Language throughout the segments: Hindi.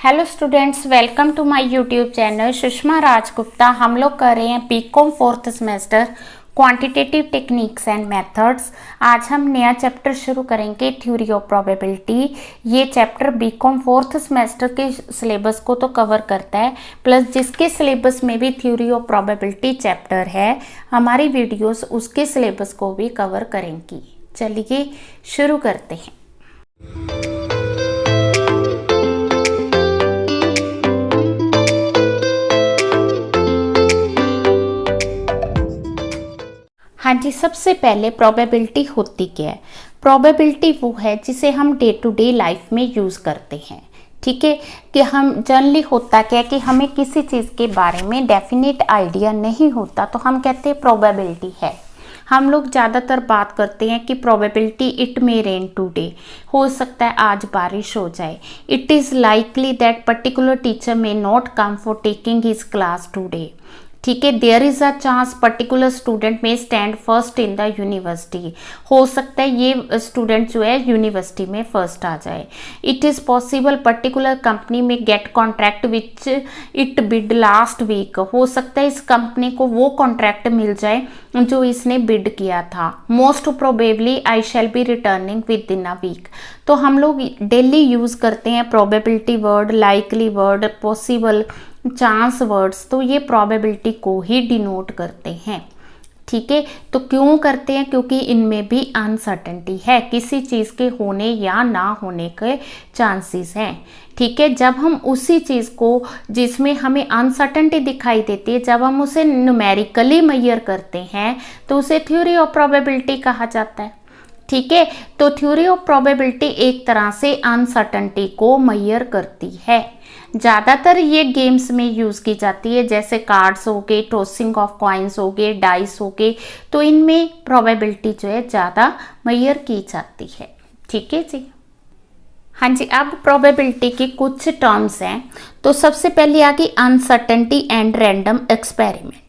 Hello students, welcome to my YouTube channel Sushma Rajgupta. हम लोग कर रहे हैं BCom fourth semester quantitative techniques and methods. आज हम नया चैप्टर शुरू करेंगे, थ्योरी ऑफ प्रोबेबिलिटी। ये चैप्टर बीकॉम फोर्थ सेमेस्टर के सिलेबस को तो कवर करता है, प्लस जिसके सिलेबस में भी थ्योरी ऑफ प्रोबेबिलिटी चैप्टर है, हमारी वीडियोस उसके सिलेबस को भी कवर करेंगी। चलिए शुरू करते हैं। हाँ जी, सबसे पहले प्रोबेबिलिटी होती क्या है? प्रोबेबिलिटी वो है जिसे हम डे टू डे लाइफ में यूज़ करते हैं। ठीक है, कि हम जनरली होता क्या है कि हमें किसी चीज़ के बारे में डेफिनेट आइडिया नहीं होता, तो हम कहते हैं प्रोबेबिलिटी है। हम लोग ज़्यादातर बात करते हैं कि probability it may rain today, हो सकता है आज बारिश हो जाए। It is likely that particular teacher may not come for taking his class today. ठीक है, there is a chance particular student may stand first in the university, हो सकता है ये स्टूडेंट जो है यूनिवर्सिटी में फर्स्ट आ जाए। It is possible particular company may get contract which it bid last week, हो सकता है इस कंपनी को वो कॉन्ट्रैक्ट मिल जाए जो इसने बिड किया था। Most probably I shall be returning within a week. तो हम लोग डेली यूज़ करते हैं probability word, likely word, possible, chance words, तो ये प्रोबेबिलिटी को ही डिनोट करते हैं। ठीक है, तो क्यों करते हैं? क्योंकि इनमें भी अनसर्टेनिटी है, किसी चीज़ के होने या ना होने के चांसेस हैं। ठीक है, जब हम उसी चीज़ को जिसमें हमें अनसर्टेनिटी दिखाई देती है, जब हम उसे न्यूमेरिकली मेजर करते हैं तो उसे थ्योरी ऑफ प्रोबेबिलिटी कहा जाता है। ठीक है, तो थ्योरी ऑफ प्रोबेबिलिटी एक तरह से अनसर्टेनिटी को मेजर करती है। ज़्यादातर ये गेम्स में यूज़ की जाती है, जैसे कार्ड्स हो गए, टॉसिंग ऑफ कॉइन्स हो गए, डाइस हो गए, तो इनमें प्रोबेबिलिटी जो है ज़्यादा मेजर की जाती है। ठीक है जी। हाँ जी, अब प्रोबेबिलिटी की कुछ टर्म्स हैं। तो सबसे पहले आ गई uncertainty and random experiment.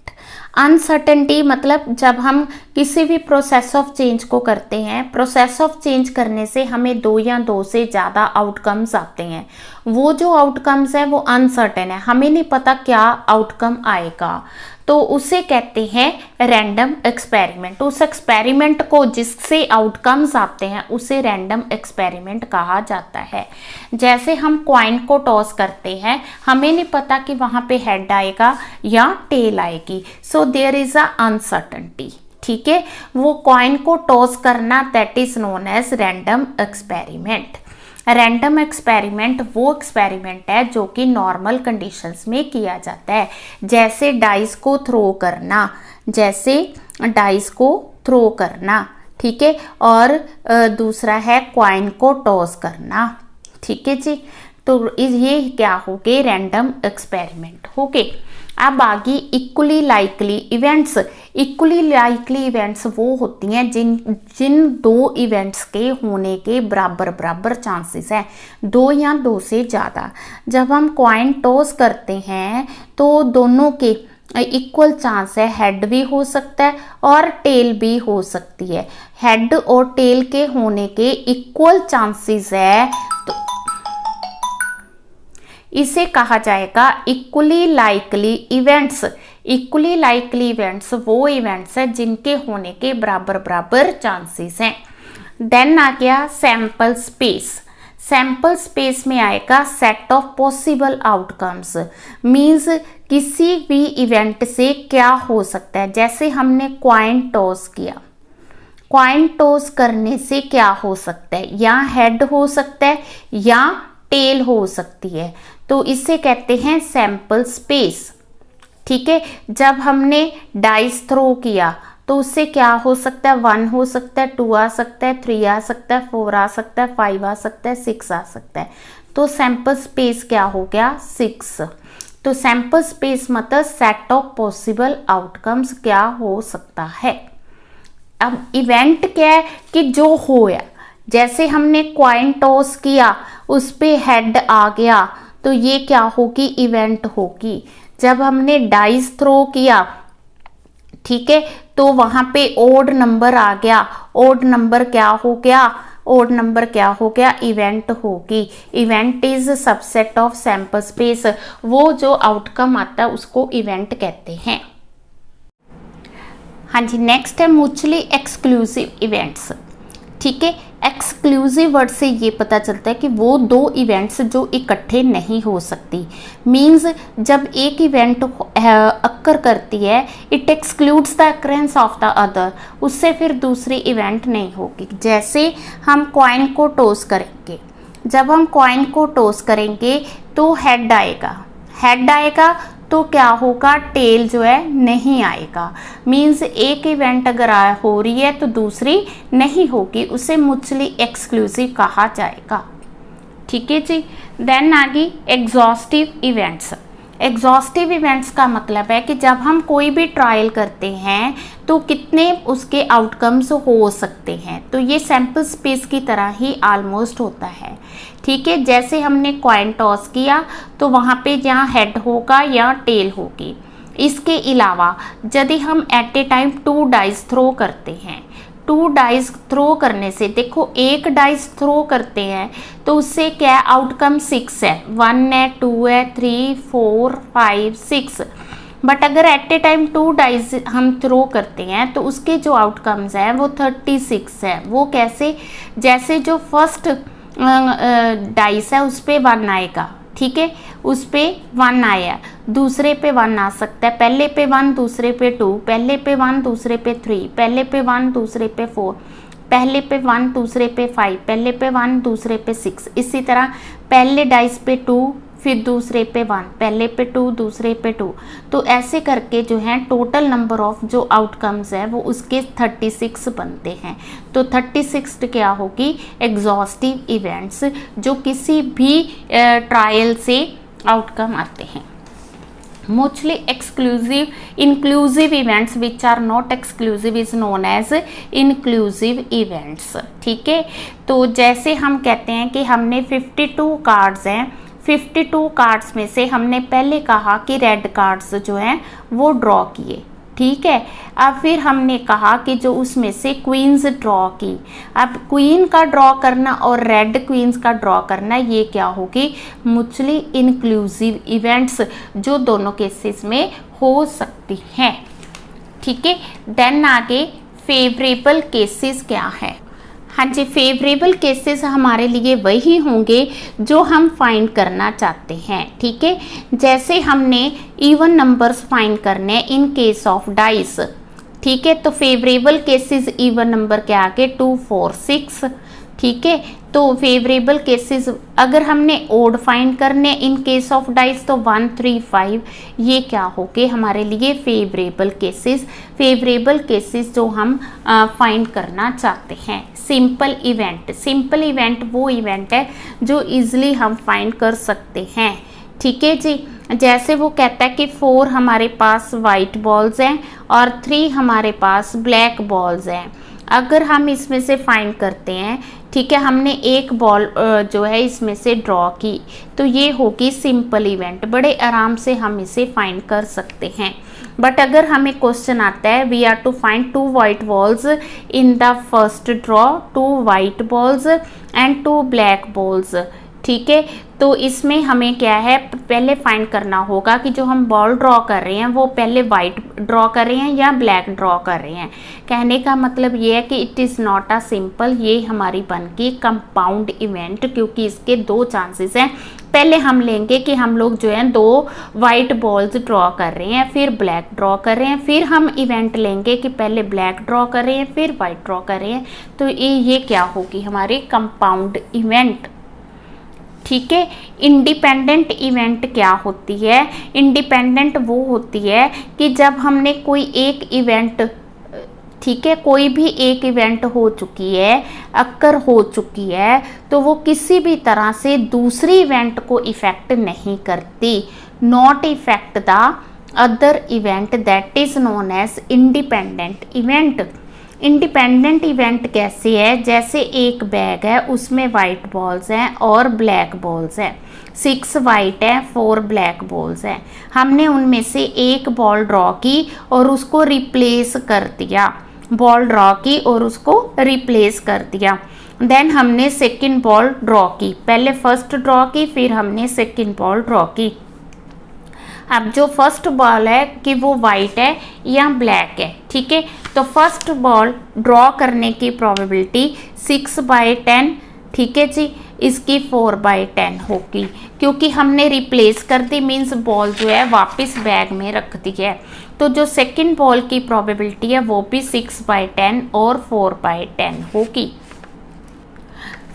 Uncertainty मतलब जब हम किसी भी प्रोसेस ऑफ चेंज को करते हैं, प्रोसेस ऑफ चेंज करने से हमें दो या दो से ज़्यादा आउटकम्स आते हैं। वो जो आउटकम्स हैं वो अनसर्टेन है, हमें नहीं पता क्या आउटकम आएगा, तो उसे कहते हैं रैंडम एक्सपेरिमेंट। उस एक्सपेरिमेंट को जिससे आउटकम्स आते हैं उसे रैंडम एक्सपेरिमेंट कहा जाता है। जैसे हम कॉइन को टॉस करते हैं, हमें नहीं पता कि वहाँ पे हेड आएगा या टेल आएगी, so there is a uncertainty. ठीक है, वो कॉइन को टॉस करना that is known as random experiment. Random experiment वो एक्सपेरिमेंट है जो कि नॉर्मल कंडीशंस में किया जाता है, जैसे डाइस को थ्रो करना, जैसे डाइस को थ्रो करना। ठीक है, और दूसरा है कॉइन को टॉस करना। ठीक है जी, तो ये क्या हो गए? रैंडम एक्सपेरिमेंट हो गए। अब आगे equally likely events. Equally likely events वो होती हैं जिन दो इवेंट्स के होने के बराबर बराबर चांसेस हैं, दो या दो से ज़्यादा। जब हम कॉइन टॉस करते हैं तो दोनों के इक्वल चांस है, हेड भी हो सकता है और टेल भी हो सकती है। हेड और टेल के होने के इक्वल चांसेस है, तो इसे कहा जाएगा equally likely events. Equally likely events वो इवेंट्स हैं जिनके होने के बराबर बराबर चांसेस हैं। देन आ गया सैंपल स्पेस। सैंपल स्पेस में आएगा set of possible outcomes, means किसी भी इवेंट से क्या हो सकता है। जैसे हमने कॉइन टॉस किया, कॉइन टॉस करने से क्या हो सकता है? या हेड हो सकता है या टेल हो सकती है, तो इसे कहते हैं सैंपल स्पेस। ठीक है, जब हमने डाइस थ्रो किया तो उससे क्या हो सकता है? 1 हो सकता है, 2 आ सकता है, 3 आ सकता है, 4 आ सकता है, 5 आ सकता है, 6 आ सकता है, तो सैंपल स्पेस क्या हो गया? 6। तो सैंपल स्पेस मतलब सेट ऑफ पॉसिबल आउटकम्स क्या हो सकता है। अब इवेंट क्या है? कि जो होया, जैसे हमने कॉइन टॉस किया, उस पे हेड आ गया, तो ये क्या होगी? इवेंट होगी। जब हमने डाइस थ्रो किया, ठीक है, तो वहां पे ओड नंबर आ गया, ओड नंबर क्या हो गया? ओड नंबर क्या हो गया, इवेंट होगी। Event is subset of sample space, वो जो आउटकम आता है उसको इवेंट कहते हैं। हाँ जी, नेक्स्ट है म्यूचुअली एक्सक्लूसिव इवेंट्स। ठीक है, एक्सक्लूसिव वर्ड से ये पता चलता है कि वो दो इवेंट्स जो इकट्ठे नहीं हो सकती। मींस जब एक इवेंट अक्कर करती है, it excludes the occurrence of the other, उससे फिर दूसरी इवेंट नहीं होगी। जैसे हम कॉइन को टॉस करेंगे, जब हम कॉइन को टॉस करेंगे तो हेड आएगा, हेड आएगा तो क्या होगा, टेल जो है नहीं आएगा। मींस एक इवेंट अगर हो रही है तो दूसरी नहीं होगी, उसे म्यूचुअली एक्सक्लूसिव कहा जाएगा। ठीक है जी। देन आगे एग्जॉस्टिव इवेंट्स। एग्जॉस्टिव इवेंट्स का मतलब है कि जब हम कोई भी ट्रायल करते हैं तो कितने उसके आउटकम्स हो सकते हैं, तो ये सैंपल स्पेस की तरह ही ऑलमोस्ट होता है। ठीक है, जैसे हमने कॉइन टॉस किया तो वहाँ पे जहाँ हेड होगा या टेल होगी। इसके अलावा यदि हम at a time 2 dice throw करते हैं, 2 डाइस थ्रो करने से, देखो एक डाइस थ्रो करते हैं तो उससे क्या आउटकम 6 है, 1 है, 2 है, 3, 4, 5, 6। बट अगर एट ए टाइम 2 डाइस हम थ्रो करते हैं तो उसके जो आउटकम्स हैं वो 36 है। वो कैसे, जैसे जो फर्स्ट डाइस है उस पे 1 आएगा, ठीक है, उस पे 1 आया, दूसरे पे 1 आ सकता है, पहले पे 1, दूसरे पे 2, पहले पे 1, दूसरे पे 3, पहले पे 1, दूसरे पे 4, पहले पे 1, दूसरे पे 5, पहले पे 1, दूसरे पे 6। इसी तरह पहले डाइस पे 2, फिर दूसरे पे 1, पहले पे 2, दूसरे पे 2। तो ऐसे करके जो है टोटल नंबर ऑफ जो आउटकम्स है वो उसके 36 बनते हैं। तो 36 क्या होगी, एग्जॉस्टिव इवेंट्स जो किसी भी ट्रायल से आउटकम आते हैं। Mutually exclusive inclusive events which are not exclusive is known as inclusive events. ठीक है, तो जैसे हम कहते हैं कि हमने 52 कार्ड्स हैं, 52 कार्ड्स में से हमने पहले कहा कि रेड कार्ड्स जो हैं वो ड्रॉ किए, ठीक है। अब फिर हमने कहा कि जो उसमें से क्वींस ड्रॉ की, अब क्वीन का ड्रॉ करना और रेड क्वींस का ड्रॉ करना ये क्या होगी, म्यूचुअली इंक्लूसिव इवेंट्स जो दोनों केसेस में हो सकती हैं। ठीक है, देन आगे फेवरेबल केसेस क्या है। हाँ जी, फेवरेबल केसेस हमारे लिए वही होंगे जो हम फाइंड करना चाहते हैं। ठीक है, जैसे हमने इवन नंबर्स फाइंड करने इन केस ऑफ डाइस। ठीक है, तो फेवरेबल केसेस इवन नंबर के आगे 2, 4, 6। ठीक है, तो फेवरेबल केसेस अगर हमने ओड फाइंड करने इन केस ऑफ डाइस तो 1, 3, 5, ये क्या हो गए हमारे लिए फेवरेबल केसेस। फेवरेबल केसेस जो हम फाइंड करना चाहते हैं। सिंपल इवेंट, सिंपल इवेंट वो इवेंट है जो इजीली हम फाइंड कर सकते हैं। ठीक है जी, जैसे वो कहता है कि 4 हमारे पास वाइट बॉल्स हैं और 3 हमारे पास ब्लैक बॉल्स हैं। अगर हम इसमें से फाइंड करते हैं, ठीक है, हमने एक बॉल जो है इसमें से ड्रॉ की, तो ये होगी सिंपल इवेंट, बड़े आराम से हम इसे फाइंड कर सकते हैं। बट अगर हमें क्वेश्चन आता है we are to find 2 white balls in the first draw, 2 white balls and 2 black balls, ठीक है, तो इसमें हमें क्या है पहले फाइंड करना होगा कि जो हम बॉल ड्रॉ कर रहे हैं वो पहले वाइट ड्रॉ कर रहे हैं या ब्लैक ड्रॉ कर रहे हैं। कहने का मतलब ये है कि it is not a simple, ये हमारी बनकी कंपाउंड इवेंट, क्योंकि इसके 2 चांसेस हैं। पहले हम लेंगे कि हम लोग जो है 2 वाइट बॉल्स ड्रॉ कर रहे हैं, फिर ब्लैक ड्रॉ कर रहे हैं, फिर हम इवेंट लेंगे कि पहले ब्लैक ड्रॉ कर रहे हैं फिर वाइट ड्रॉ कर रहे हैं, तो ये क्या होगी हमारी कंपाउंड इवेंट। ठीक है, इंडिपेंडेंट इवेंट क्या होती है, इंडिपेंडेंट वो होती है कि जब हमने कोई एक इवेंट, ठीक है, कोई भी एक इवेंट हो चुकी है, अक्कर हो चुकी है, तो वो किसी भी तरह से दूसरी इवेंट को इफेक्ट नहीं करती, not effect the other event, that is known as independent event. Independent event कैसे है, जैसे एक बैग है उसमें वाइट बॉल्स हैं और ब्लैक बॉल्स हैं, 6 वाइट है 4 ब्लैक बॉल्स हैं, हमने उनमें से एक बॉल ड्रॉ की और उसको रिप्लेस कर दिया, बॉल ड्रॉ की और उसको रिप्लेस कर दिया, देन हमने सेकंड बॉल ड्रॉ की, पहले फर्स्ट ड्रॉ की फिर हमने सेकंड बॉल ड्रॉ की। अब जो फर्स्ट बॉल है कि वो वाइट है या ब्लैक है, ठीक है। तो फर्स्ट बॉल ड्रॉ करने की प्रोबेबिलिटी 6/10, ठीक है जी, इसकी 4/10 होगी, क्योंकि हमने रिप्लेस कर दी, मीन्स बॉल जो है वापस बैग में रख दी है। तो जो सेकंड बॉल की प्रोबेबिलिटी है वो भी 6/10 और 4/10 होगी।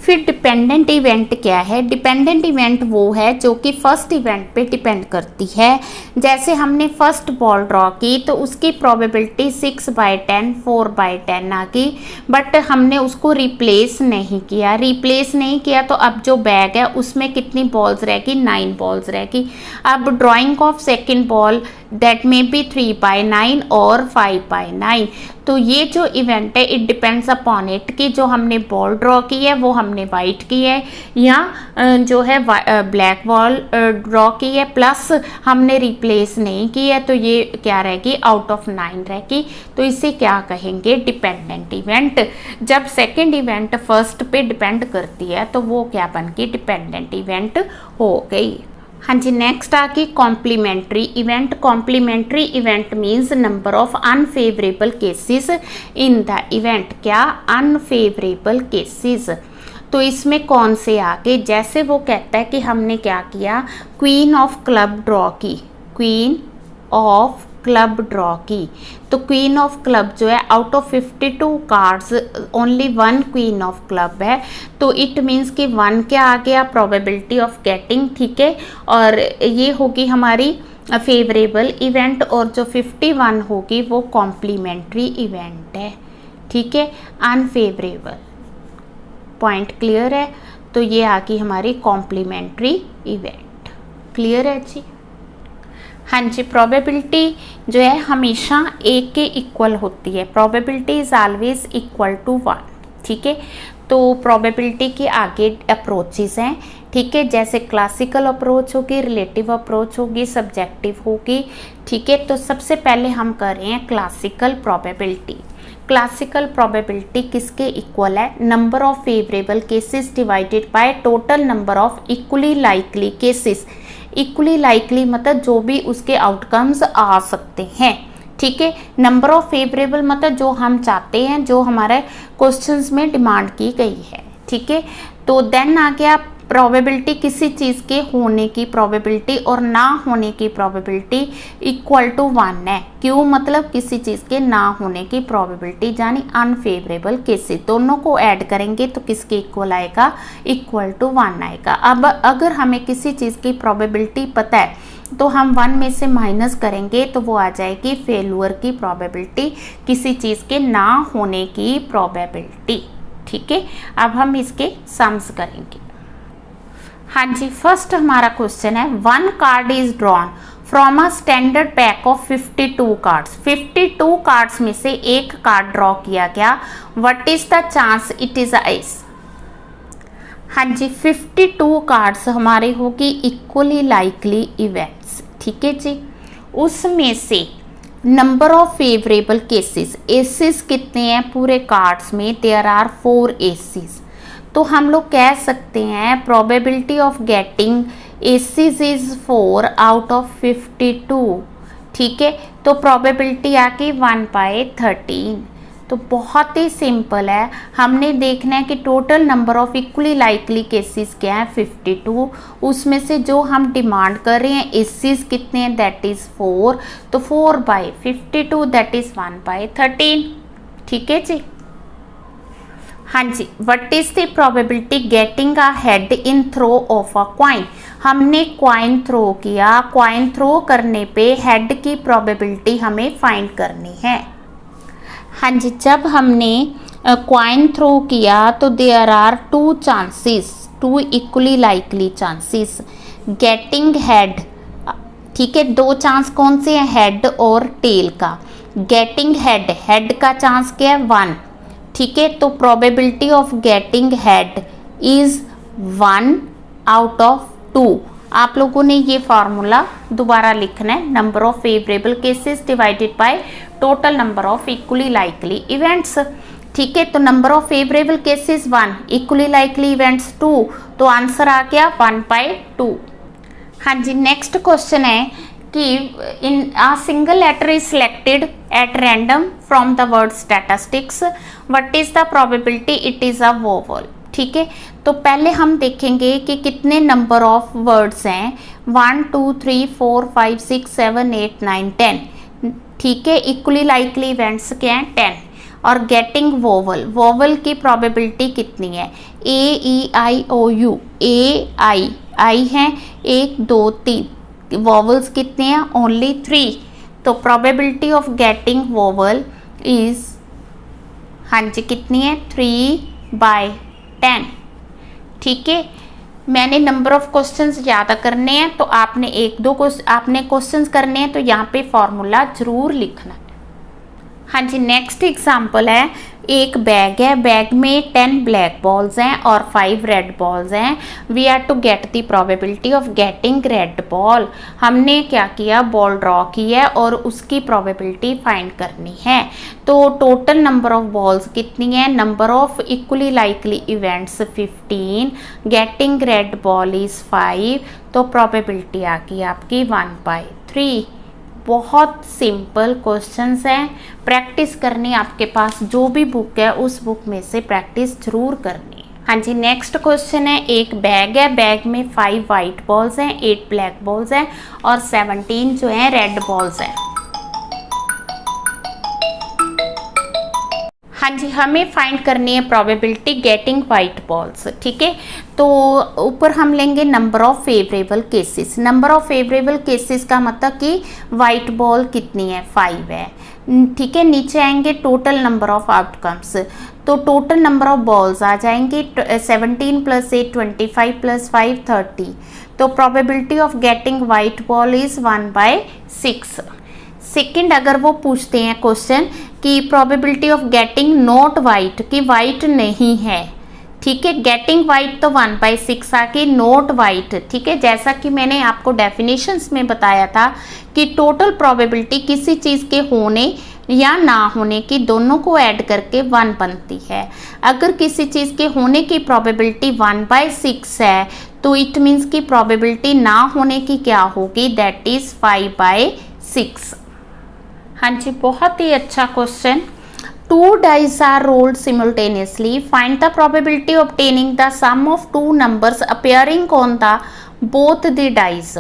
फिर डिपेंडेंट इवेंट क्या है? डिपेंडेंट इवेंट वो है जो कि फर्स्ट इवेंट पे डिपेंड करती है। जैसे हमने फर्स्ट बॉल ड्रॉ की तो उसकी प्रोबेबिलिटी 6/10 4/10 आ गई, बट हमने उसको रिप्लेस नहीं किया। रिप्लेस नहीं किया तो अब जो बैग है उसमें कितनी बॉल्स रहेगी? 9 बॉल्स रहेगी। अब drying of second ball that में बी 3/9 और 5/9। तो ये जो इवेंट है इट डिपेंड्स अपॉन इट कि जो हमने बॉल ड्रॉ की है वो हमने वाइट की है या जो है ब्लैक बॉल ड्रॉ की है, प्लस हमने रिप्लेस नहीं की है, तो ये क्या रहेगी? आउट ऑफ 9 रहेगी। तो इसे क्या कहेंगे? Dependent event. जब सेकंड इवेंट फर्स्ट पे डिपेंड करती है तो वो क्या बन गई? डिपेंडेंट इवेंट हो गई। हाँ जी, नेक्स्ट आ गई complementary event. Complementary event means number of unfavourable cases in the event. क्या? Unfavourable cases. तो इसमें कौन से आ गए? जैसे वो कहता है कि हमने क्या किया? क्वीन ऑफ क्लब ड्रॉ की, क्वीन ऑफ क्लब ड्रॉ की। तो क्वीन ऑफ क्लब जो है out of 52 cards only 1 queen of club है, तो इट मीन्स कि 1 क्या आ गया? प्रोबेबिलिटी ऑफ गेटिंग, ठीक है। और ये होगी हमारी फेवरेबल इवेंट, और जो 51 होगी वो कॉम्प्लीमेंट्री इवेंट है, ठीक है। अनफेवरेबल पॉइंट क्लियर है? तो ये आ गई हमारी कॉम्प्लीमेंट्री इवेंट। क्लियर है जी? हाँ जी, प्रोबेबिलिटी जो है हमेशा 1 के इक्वल होती है। Probability is always equal to 1, ठीक है। तो प्रोबेबिलिटी के आगे अप्रोचेस हैं, ठीक है। जैसे क्लासिकल अप्रोच होगी, रिलेटिव अप्रोच होगी, सब्जेक्टिव होगी, ठीक है। तो सबसे पहले हम कर रहे हैं क्लासिकल प्रोबेबिलिटी। क्लासिकल प्रोबेबिलिटी किसके इक्वल है? Number of favourable cases divided by total number of equally likely cases. Equally likely मतलब जो भी उसके आउटकम्स आ सकते हैं, ठीक है। नंबर ऑफ फेवरेबल मतलब जो हम चाहते हैं, जो हमारे क्वेश्चंस में डिमांड की गई है, ठीक है। तो देन आ गया प्रोबेबिलिटी, किसी चीज़ के होने की प्रोबेबिलिटी और ना होने की प्रोबेबिलिटी इक्वल टू 1 है। क्यों? मतलब किसी चीज़ के ना होने की प्रोबेबिलिटी यानी अनफेवरेबल केसेस, दोनों को ऐड करेंगे तो किसके इक्वल आएगा? इक्वल टू 1 आएगा। अब अगर हमें किसी चीज़ की प्रोबेबिलिटी पता है तो हम 1 में से माइनस करेंगे तो वो आ जाएगी फेल्यूर की प्रोबेबिलिटी, किसी चीज़ के ना होने की प्रोबेबिलिटी, ठीक है। अब हम इसके सम्स करेंगे। हाँ जी, फर्स्ट हमारा क्वेश्चन है 1 card is drawn from a standard pack of 52 cards. 52 cards में से एक कार्ड ड्रॉ किया गया, what is the chance it is ice? हाँ जी, 52 कार्ड्स हमारे होगी इक्वली लाइकली इवेंट्स, ठीक है जी। उसमें से number of favourable cases, aces कितने हैं पूरे कार्ड्स में? There are 4 aces. तो हम लोग कह सकते हैं probability of getting aces is 4 out of 52, ठीक है। तो प्रोबेबिलिटी आके 1/13। तो बहुत ही सिंपल है, हमने देखना है कि total number of equally likely cases क्या है? 52। उसमें से जो हम डिमांड कर रहे हैं एसेस कितने हैं? That is 4। तो 4/52 दैट इज 1/13, ठीक है जी। हाँ जी, what is the probability getting a head in throw of a coin? हमने क्वाइन थ्रो किया, क्वाइन थ्रो करने पे हेड की प्रोबेबिलिटी हमें फाइंड करनी है। हाँ जी, जब हमने क्वाइन थ्रो किया तो there are 2 chances, 2 equally likely chances getting head, ठीक है। 2 चांस कौन से हैं? हेड और टेल का। गेटिंग हेड, हेड का चांस क्या है? 1, ठीक है। तो probability of getting head is 1 out of 2। आप लोगों ने ये फार्मूला दोबारा लिखना है, number of favourable cases divided by total number of equally likely events, ठीक है, तो number of favourable cases 1, equally likely events 2, तो आंसर आ गया 1/2। हाँ जी, नेक्स्ट क्वेश्चन है कि in a single letter is selected at random from the word statistics, what is the probability it is a vowel. ठीक है, तो पहले हम देखेंगे कि कितने नंबर ऑफ वर्ड्स हैं, 1 2 3 4 5 6 7 8 9 10। ठीक है, इक्वली लाइकली इवेंट्स क्या हैं, 10। और गेटिंग वोवल, वोवल की प्रोबेबिलिटी कितनी है, A E I O U, आई है 1 2 3, वोवल्स कितने हैं, ओनली 3। तो probability of getting vowel is, हाँ जी, कितनी है, 3/10। ठीक है, मैंने नंबर ऑफ क्वेश्चंस ज़्यादा करने हैं, तो आपने एक दो आपने क्वेश्चंस करने हैं, तो यहाँ पे फॉर्मूला जरूर लिखना। हाँ जी, नेक्स्ट एग्जाम्पल है, एक बैग है, बैग में 10 ब्लैक बॉल्स हैं और 5 रेड बॉल्स हैं। We are to get the probability of getting red ball. हमने क्या किया, बॉल ड्रॉ की है और उसकी प्रोबेबिलिटी फाइंड करनी है। तो टोटल नंबर ऑफ बॉल्स कितनी है, number of equally likely events 15, getting red ball is 5, तो प्रोबेबिलिटी आ गई आपकी 1/3। बहुत सिंपल क्वेश्चंस हैं, प्रैक्टिस करनी, आपके पास जो भी बुक है उस बुक में से प्रैक्टिस जरूर करनी। हाँ जी, नेक्स्ट क्वेश्चन है, एक बैग है, बैग में 5 वाइट बॉल्स हैं, 8 ब्लैक बॉल्स हैं और 17 जो है रेड बॉल्स हैं। हाँ जी, हमें फाइंड करनी है प्रोबेबिलिटी गेटिंग वाइट बॉल्स। ठीक है, तो ऊपर हम लेंगे number of favourable cases. Number of favourable cases का मतलब कि वाइट बॉल कितनी है, 5 है। ठीक है, नीचे आएंगे टोटल नंबर ऑफ आउटकम्स, तो टोटल नंबर ऑफ बॉल्स आ जाएंगे 17 + 8 25 + 5 30। तो probability of getting white ball is 1/6। Second, अगर वो पूछते हैं क्वेश्चन कि probability of getting not white, कि वाइट नहीं है। ठीक है, गेटिंग वाइट तो 1/6 आके नॉट वाइट। ठीक है, जैसा कि मैंने आपको डेफिनेशंस में बताया था कि टोटल प्रोबेबिलिटी किसी चीज़ के होने या ना होने की दोनों को ऐड करके 1 बनती है। अगर किसी चीज़ के होने की प्रोबेबिलिटी 1/6 है, तो इट मीन्स की प्रोबेबिलिटी ना होने की क्या होगी, दैट इज 5/6। हाँ जी, बहुत ही अच्छा question. 2 dice are rolled simultaneously. Find the probability of obtaining the sum of 2 numbers appearing on the both the dice.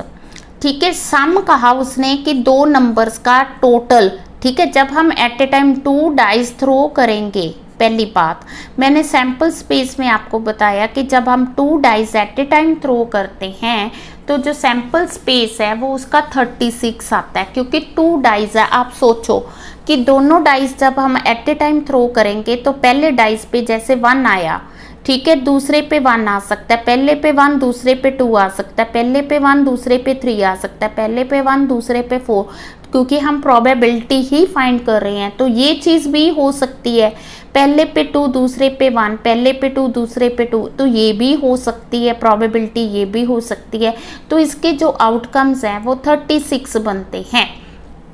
ठीक है, सम कहा उसने कि 2 नंबर्स का टोटल। ठीक है, जब हम at a time 2 dice throw करेंगे, पहली बात मैंने सैम्पल स्पेस में आपको बताया कि जब हम 2 dice at a time throw करते हैं तो जो सैम्पल स्पेस है वो उसका 36 आता है, क्योंकि 2 डाइस है। आप सोचो कि दोनों डाइस जब हम एट ए टाइम थ्रो करेंगे तो पहले डाइस पे जैसे 1 आया, ठीक है, दूसरे पे 1 आ सकता है, पहले पे 1 दूसरे पे 2 आ सकता है, पहले पे 1 दूसरे पे 3 आ सकता है, पहले पे 1 दूसरे पे 4, क्योंकि हम प्रोबेबिलिटी ही फाइंड कर रहे हैं। तो ये चीज़ भी हो सकती है, पहले पे 2 दूसरे पे 1, पहले पे 2 दूसरे पे 2, तो ये भी हो सकती है प्रोबेबिलिटी, ये भी हो सकती है। तो इसके जो आउटकम्स हैं वो 36 बनते हैं।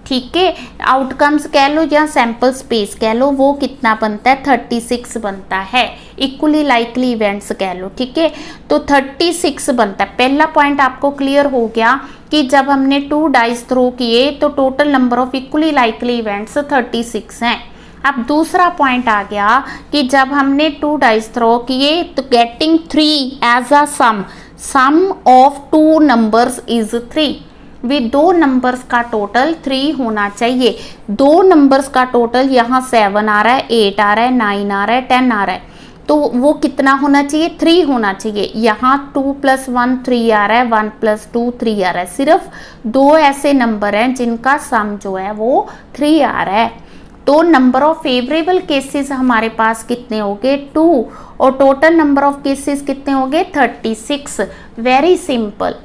ठीक है, आउटकम्स कह लो या सैम्पल स्पेस कह लो, वो कितना बनता है, 36 बनता है। इक्वली लाइकली इवेंट्स कह लो, ठीक है, तो 36 बनता है। पहला पॉइंट आपको क्लियर हो गया कि जब हमने 2 डाइस थ्रो किए तो total number of equally likely events 36 हैं। अब दूसरा पॉइंट आ गया कि जब हमने 2 डाइस थ्रो किए तो getting 3 as a sum of 2 numbers is 3। वे 2 नंबर्स का टोटल 3 होना चाहिए। 2 नंबर्स का टोटल यहाँ 7 आ रहा है, 8 आ रहा है, 9 आ रहा है, 10 आ रहा है, तो वो कितना होना चाहिए, 3 होना चाहिए। यहाँ 2 + 1 3 आ रहा है, 1 + 2 3 आ रहा है। सिर्फ 2 ऐसे नंबर हैं जिनका सम जो है वो 3 आ रहा है। तो नंबर ऑफ फेवरेबल केसेस हमारे पास कितने हो गए, 2, और टोटल नंबर ऑफ केसेस कितने हो गए, 36। Very simple.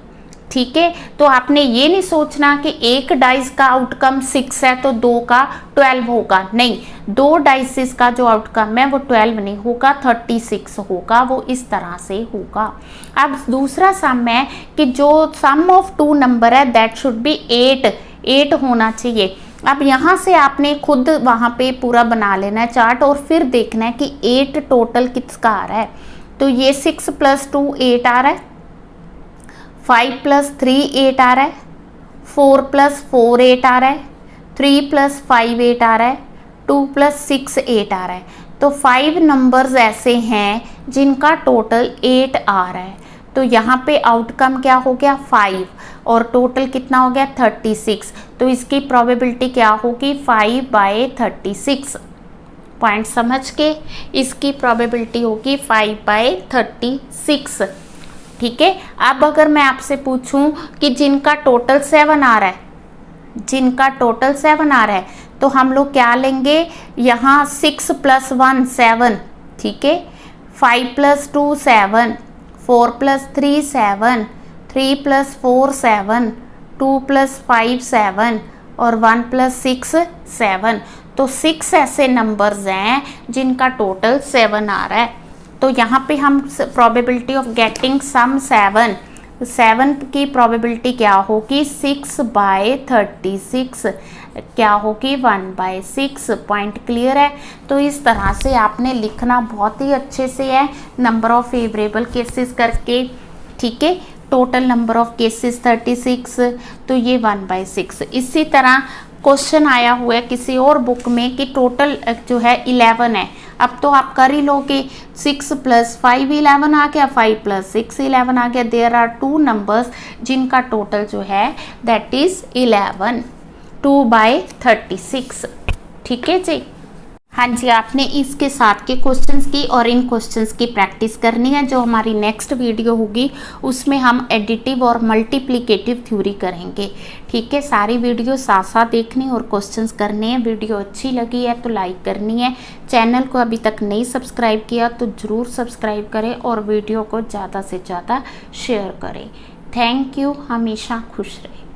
ठीक है, तो आपने ये नहीं सोचना कि एक डाइस का आउटकम 6 है तो 2 का 12 होगा, नहीं, 2 डाइसेस का जो आउटकम है वो 12 नहीं होगा, 36 होगा, वो इस तरह से होगा। अब दूसरा सम है कि जो सम ऑफ 2 नंबर है दैट शुड बी 8 होना चाहिए। अब यहाँ से आपने खुद वहाँ पे पूरा बना लेना है चार्ट और फिर देखना है कि 8 टोटल किसका आ रहा है। तो ये 6 + 2 8 आ रहा है, 5 + 3 8 आ रहा है, 4 + 4 8 आ रहा है, 3 + 5 8 आ रहा है, 2 + 6 8 आ रहा है। तो 5 नंबर्स ऐसे हैं जिनका टोटल 8 आ रहा है। तो यहाँ पे आउटकम क्या हो गया 5 और टोटल कितना हो गया 36। तो इसकी प्रोबेबिलिटी क्या होगी 5/36। पॉइंट समझ के इसकी प्रोबेबिलिटी होगी 5/36। ठीक है। अब अगर मैं आपसे पूछूं कि जिनका टोटल 7 आ रहा है, जिनका टोटल 7 आ रहा है, तो हम लोग क्या लेंगे, यहाँ 6 + 1 7, ठीक है, 5 + 2 7, 4 + 3 7, 3 + 4 7, 2 + 5 7 और 1 + 6 7। तो 6 ऐसे नंबर्स हैं जिनका टोटल 7 आ रहा है। तो यहाँ पे हम प्रोबेबिलिटी ऑफ गेटिंग सम 7 की प्रोबेबिलिटी क्या होगी 6/36, क्या होगी 1/6। पॉइंट क्लियर है। तो इस तरह से आपने लिखना बहुत ही अच्छे से है, नंबर ऑफ फेवरेबल केसेस करके। ठीक है, टोटल नंबर ऑफ केसेस 36, तो ये 1/6। इसी तरह क्वेश्चन आया हुआ है किसी और बुक में कि टोटल जो है 11 है। अब तो आप कर ही लोगे, 6 + 5 11 आ गया, 5 + 6 11 आ गया। देयर आर 2 नंबर्स जिनका टोटल जो है दैट इज 11, 2/36। ठीक है जी। हाँ जी, आपने इसके साथ के क्वेश्चंस की और इन क्वेश्चंस की प्रैक्टिस करनी है। जो हमारी नेक्स्ट वीडियो होगी उसमें हम एडिटिव और मल्टीप्लिकेटिव थ्योरी करेंगे। ठीक है, सारी वीडियो साथ साथ देखनी और क्वेश्चंस करने हैं। वीडियो अच्छी लगी है तो लाइक करनी है। चैनल को अभी तक नहीं सब्सक्राइब किया तो ज़रूर सब्सक्राइब करें और वीडियो को ज़्यादा से ज़्यादा शेयर करें। Thank you. हमेशा खुश रहें।